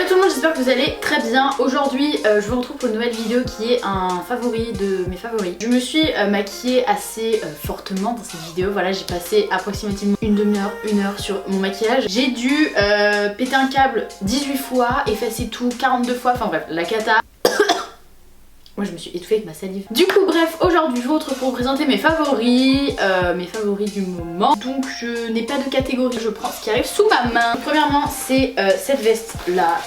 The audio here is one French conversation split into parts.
tout le monde, j'espère que vous allez très bien. Aujourd'hui je vous retrouve pour une nouvelle vidéo qui est un favori de mes favoris. Je me suis maquillée assez fortement dans cette vidéo. Voilà, j'ai passé approximativement une demi-heure, une heure sur mon maquillage. J'ai dû péter un câble 18 fois, effacer tout 42 fois, enfin bref, la cata. Moi je me suis étouffée avec ma salive. Du coup bref, aujourd'hui je vous retrouve pour vous présenter mes favoris du moment. Donc je n'ai pas de catégorie, je prends ce qui arrive sous ma main. Premièrement c'est cette veste là.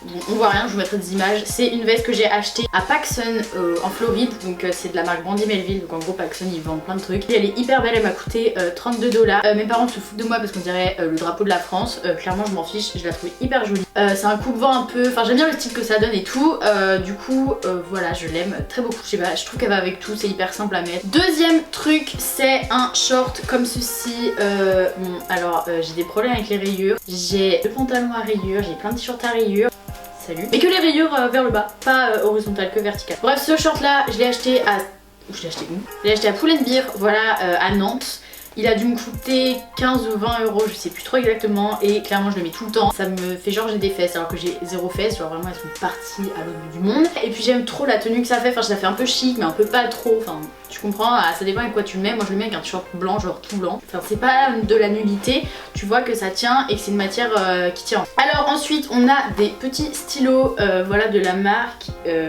Bon, on voit rien, je vous mettrai des images. C'est une veste que j'ai achetée à PacSun en Floride. Donc c'est de la marque Brandy Melville. Donc en gros PacSun ils vendent plein de trucs. Et elle est hyper belle, elle m'a coûté 32 $. Mes parents se foutent de moi parce qu'on dirait le drapeau de la France. Clairement je m'en fiche, je la trouve hyper jolie. C'est un coupe-vent un peu, enfin j'aime bien le style que ça donne et tout. Du coup voilà, je l'aime très beaucoup. Je sais pas, je trouve qu'elle va avec tout, c'est hyper simple à mettre. Deuxième truc, c'est un short comme ceci. Bon alors j'ai des problèmes avec les rayures. J'ai le pantalon à rayures, j'ai plein de t-shirts à rayures. Salut. Et que les rayures vers le bas, pas horizontales, que verticales. Bref, ce short là, je l'ai acheté à... Je l'ai acheté où? Je l'ai acheté à Pull&Bear, voilà, à Nantes. Il a dû me coûter 15 ou 20 €, je sais plus trop exactement, et clairement je le mets tout le temps. Ça me fait genre j'ai des fesses alors que j'ai zéro fesses, genre vraiment elles sont parties à l'autre bout du monde. Et puis j'aime trop la tenue que ça fait, enfin ça fait un peu chic mais un peu pas trop, enfin tu comprends, ça dépend avec quoi tu le mets. Moi je le mets avec un t-shirt blanc, genre tout blanc. Enfin c'est pas de la nullité, tu vois que ça tient et que c'est une matière qui tient. Alors ensuite on a des petits stylos, voilà, de la marque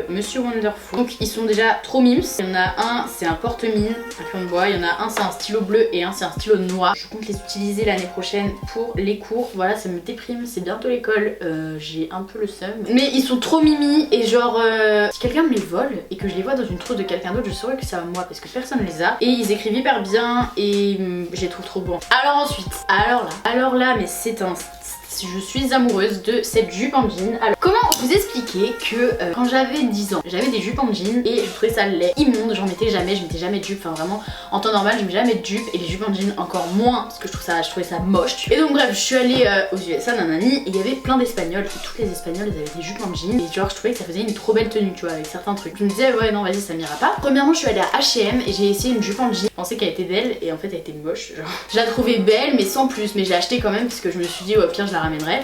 Monsieur Wonderful. Donc ils sont déjà trop mimes. Il y en a un, c'est un porte-mine, un crayon de bois. Il y en a un, c'est un stylo bleu et un c'est un stylo noir. Je compte les utiliser l'année prochaine pour les cours. Voilà, ça me déprime, c'est bientôt l'école. J'ai un peu le seum. Mais ils sont trop mimi et genre si quelqu'un me les vole et que je les vois dans une trousse de quelqu'un d'autre, je saurais que c'est à moi parce que personne les a. Et ils écrivent hyper bien et je les trouve trop bons. Alors ensuite, alors là, mais c'est un... Je suis amoureuse de cette jupe en jean. Alors comment vous expliquer que quand j'avais 10 ans, j'avais des jupes en jean et je trouvais ça laid, immonde, j'en mettais jamais, je mettais jamais de jupe, enfin vraiment en temps normal je mets jamais de jupe et les jupes en jean encore moins parce que je trouvais ça moche. Et donc bref, je suis allée aux USA nanani et il y avait plein d'espagnols et toutes les espagnols elles avaient des jupes en jean et genre je trouvais que ça faisait une trop belle tenue, tu vois, avec certains trucs. Je me disais ouais non vas-y ça m'ira pas. Premièrement je suis allée à H&M et j'ai essayé une jupe en jean, je pensais qu'elle était belle et en fait elle était moche, genre. Je la trouvais belle mais sans plus, mais j'ai acheté quand même parce que je me suis dit ouais, au pire je la ramènerai.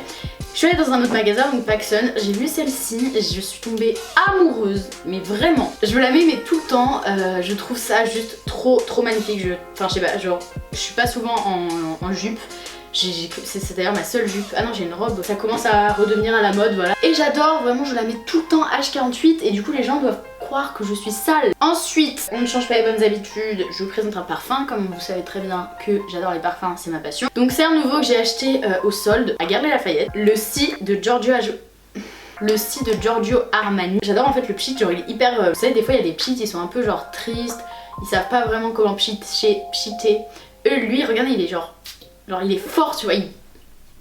Je suis allée dans un autre magasin, donc PacSun, j'ai vu celle-ci et je suis tombée amoureuse, mais vraiment. Je me la mets mais tout le temps, je trouve ça juste trop magnifique. Enfin je sais pas, genre je suis pas souvent en jupe. C'est d'ailleurs ma seule jupe. Ah non j'ai une robe, ça commence à redevenir à la mode, voilà. Et j'adore, vraiment je la mets tout le temps H48 et du coup les gens doivent croire que je suis sale. Ensuite, on ne change pas les bonnes habitudes, je vous présente un parfum. Comme vous savez très bien que j'adore les parfums, c'est ma passion. Donc c'est un nouveau que j'ai acheté au solde à Gare de Lafayette. Le Si de Giorgio Armani. J'adore en fait le pchit, genre il est hyper... vous savez des fois il y a des pchits, ils sont un peu genre tristes, ils savent pas vraiment comment pchiter. Lui regardez il est genre il est fort, tu vois,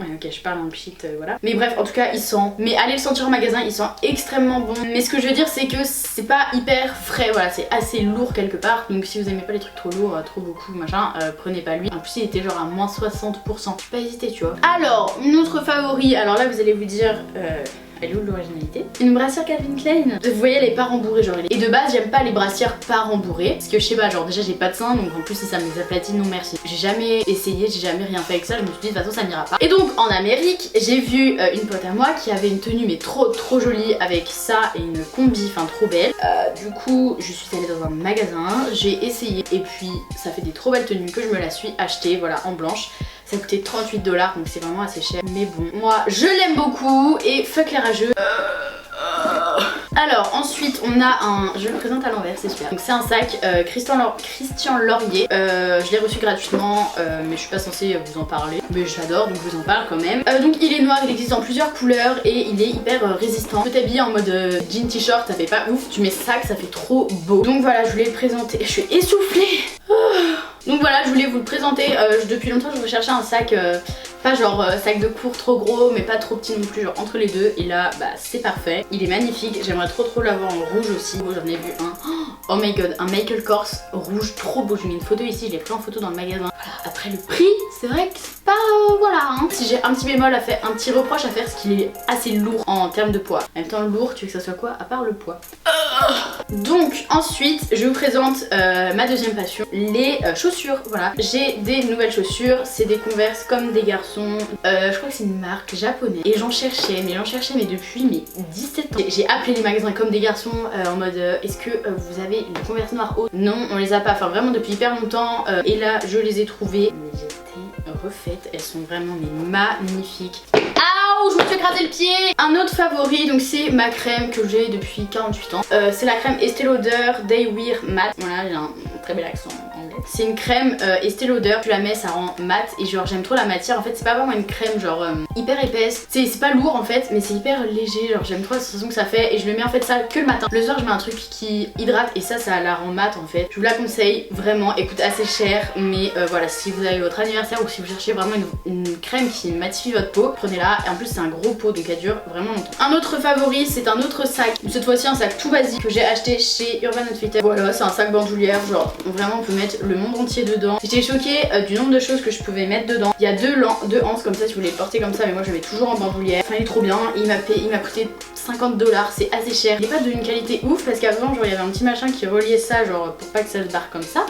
Ouais ok je parle en pchit, voilà. Mais bref en tout cas il sent, mais allez le sentir en magasin, il sent extrêmement bon. Mais ce que je veux dire c'est que c'est pas hyper frais, voilà, c'est assez lourd quelque part. Donc si vous aimez pas les trucs trop lourds, trop beaucoup machin, prenez pas lui. En plus il était genre à moins 60%, je pas hésité tu vois. Alors une autre favori, alors là vous allez vous dire elle est où l'originalité? Une brassière Calvin Klein. Vous voyez elle est pas rembourrée genre. Et de base j'aime pas les brassières pas rembourrées parce que je sais pas, genre déjà j'ai pas de sein donc en plus si ça me les aplatit non merci. J'ai jamais essayé, j'ai jamais rien fait avec ça, je me suis dit de toute façon ça n'ira pas. Et donc en Amérique j'ai vu une pote à moi qui avait une tenue mais trop jolie avec ça et une combi, enfin trop belle. Du coup je suis allée dans un magasin, j'ai essayé et puis ça fait des trop belles tenues que je me la suis achetée, voilà, en blanche. Ça coûtait 38 $, donc c'est vraiment assez cher. Mais bon, moi je l'aime beaucoup et fuck les rageux. Alors ensuite on a un... Je le présente à l'envers, c'est super. Donc c'est un sac Christian Laurier. Je l'ai reçu gratuitement mais je suis pas censée vous en parler. Mais j'adore donc je vous en parle quand même. Donc il est noir, il existe en plusieurs couleurs et il est hyper résistant. Tu peux t'habiller en mode jean t-shirt, ça fait pas ouf. Tu mets ça que ça fait trop beau. Donc voilà, je voulais le présenter. Je suis essoufflée. Donc voilà, je voulais vous le présenter. Depuis longtemps je recherchais un sac, pas genre sac de cours trop gros mais pas trop petit non plus, genre entre les deux. Et là bah c'est parfait, il est magnifique. J'aimerais trop l'avoir en rouge aussi. J'en ai vu un, oh my god, un Michael Kors rouge trop beau. Je mets une photo ici, je l'ai pris en photo dans le magasin. Voilà. Après le prix, c'est vrai que c'est pas... voilà hein. Si j'ai un petit bémol à faire, un petit reproche à faire, c'est qu'il est assez lourd en termes de poids. En même temps lourd, tu veux que ça soit quoi à part le poids? Donc ensuite je vous présente ma deuxième passion, les chaussures. Voilà, j'ai des nouvelles chaussures, c'est des Converse comme des garçons, je crois que c'est une marque japonaise et j'en cherchais mais depuis 17 ans. J'ai appelé les magasins comme des garçons en mode est-ce que vous avez une Converse noire haute? Non, on les a pas, enfin vraiment depuis hyper longtemps et là je les ai trouvées, mais j'étais refaite, elles sont vraiment magnifiques. Je me suis écrasé le pied. Un autre favori, donc c'est ma crème que j'ai depuis 48 ans. C'est la crème Estée Lauder Day Wear Matte. Voilà, j'ai un très bel accent anglais. C'est une crème Estée Lauder, tu la mets, ça rend mat et genre j'aime trop la matière. En fait c'est pas vraiment une crème genre hyper épaisse. C'est pas lourd en fait, mais c'est hyper léger. Genre j'aime trop la sensation que ça fait et je le mets en fait ça que le matin. Le soir je mets un truc qui hydrate et ça la rend mat en fait. Je vous la conseille vraiment, elle coûte assez cher, mais voilà, si vous avez votre anniversaire ou si vous cherchez vraiment une crème qui matifie votre peau, prenez-la. Et en plus c'est un gros pot donc elle dure vraiment longtemps. Un autre favori, c'est un autre sac, cette fois-ci un sac tout basique que j'ai acheté chez Urban Outfitters. Voilà, c'est un sac bandoulière, genre vraiment on peut mettre le monde entier dedans. J'étais choquée du nombre de choses que je pouvais mettre dedans. Il y a deux anses comme ça si vous voulez le porter comme ça, mais moi je le mets toujours en bandoulière. Enfin il est trop bien, il m'a coûté 50 $, c'est assez cher. Il n'est pas d'une qualité ouf parce qu'avant genre il y avait un petit machin qui reliait ça genre pour pas que ça se barre comme ça.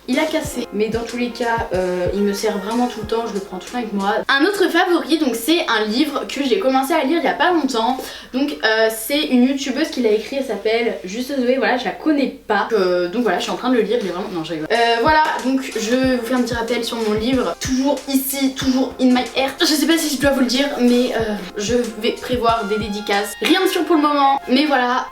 Il a cassé, mais dans tous les cas il me sert vraiment tout le temps, je le prends tout le temps avec moi. Un autre favori, donc c'est un livre que j'ai commencé à lire il y a pas longtemps. Donc c'est une youtubeuse qui l'a écrit, elle s'appelle Juste Zoé, voilà, je la connais pas. Donc voilà, je suis en train de le lire, il est vraiment... Non, je rigole. Voilà, donc je vous fais un petit rappel sur mon livre. Toujours ici, toujours in my heart. Je sais pas si je dois vous le dire, mais je vais prévoir des dédicaces. Rien de sûr pour le moment, mais voilà,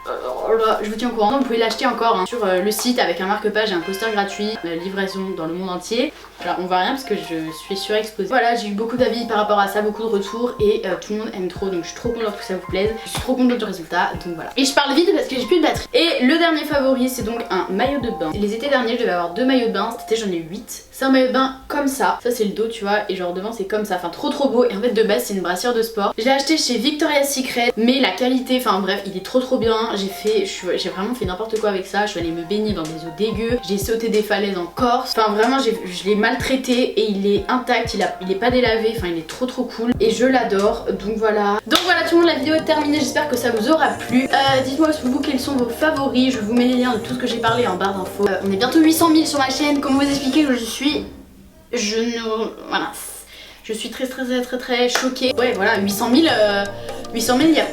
je vous tiens au courant. Vous pouvez l'acheter encore hein, sur le site avec un marque-page et un poster gratuit. Livraison dans le monde entier. Alors on voit rien parce que je suis surexposée. Voilà, j'ai eu beaucoup d'avis par rapport à ça, beaucoup de retours et tout le monde aime trop, donc je suis trop contente que ça vous plaise. Je suis trop contente du résultat, donc voilà. Et je parle vite parce que j'ai plus de batterie. Et le dernier favori, c'est donc un maillot de bain. Les étés derniers, je devais avoir 2 maillots de bain. Cet été j'en ai 8. C'est un maillot de bain comme ça. Ça c'est le dos, tu vois, et genre devant c'est comme ça. Enfin trop beau. Et en fait de base c'est une brassière de sport. Je l'ai acheté chez Victoria's Secret, mais la qualité, enfin bref, il est trop bien. J'ai vraiment fait n'importe quoi avec ça. Je suis allée me baigner dans des eaux dégueu. J'ai sauté des falaises en Corse. Enfin vraiment je l'ai maltraité et il est intact, il est pas délavé, enfin il est trop cool et je l'adore. Donc voilà tout le monde, la vidéo est terminée, j'espère que ça vous aura plu. Dites-moi vous quels sont vos favoris, je vous mets les liens de tout ce que j'ai parlé en barre d'infos. On est bientôt 800 000 sur ma chaîne, comment vous expliquer que voilà, je suis très choquée. Ouais voilà, 800 000 il y a...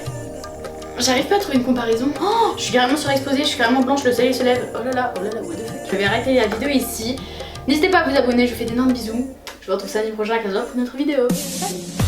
J'arrive pas à trouver une comparaison. Oh, je suis carrément surexposée, je suis carrément blanche, le soleil se lève. Oh là là, what the fuck. Je vais arrêter la vidéo ici. N'hésitez pas à vous abonner, je vous fais d'énormes bisous. Je vous retrouve samedi prochain à 15h pour une autre vidéo. Bye.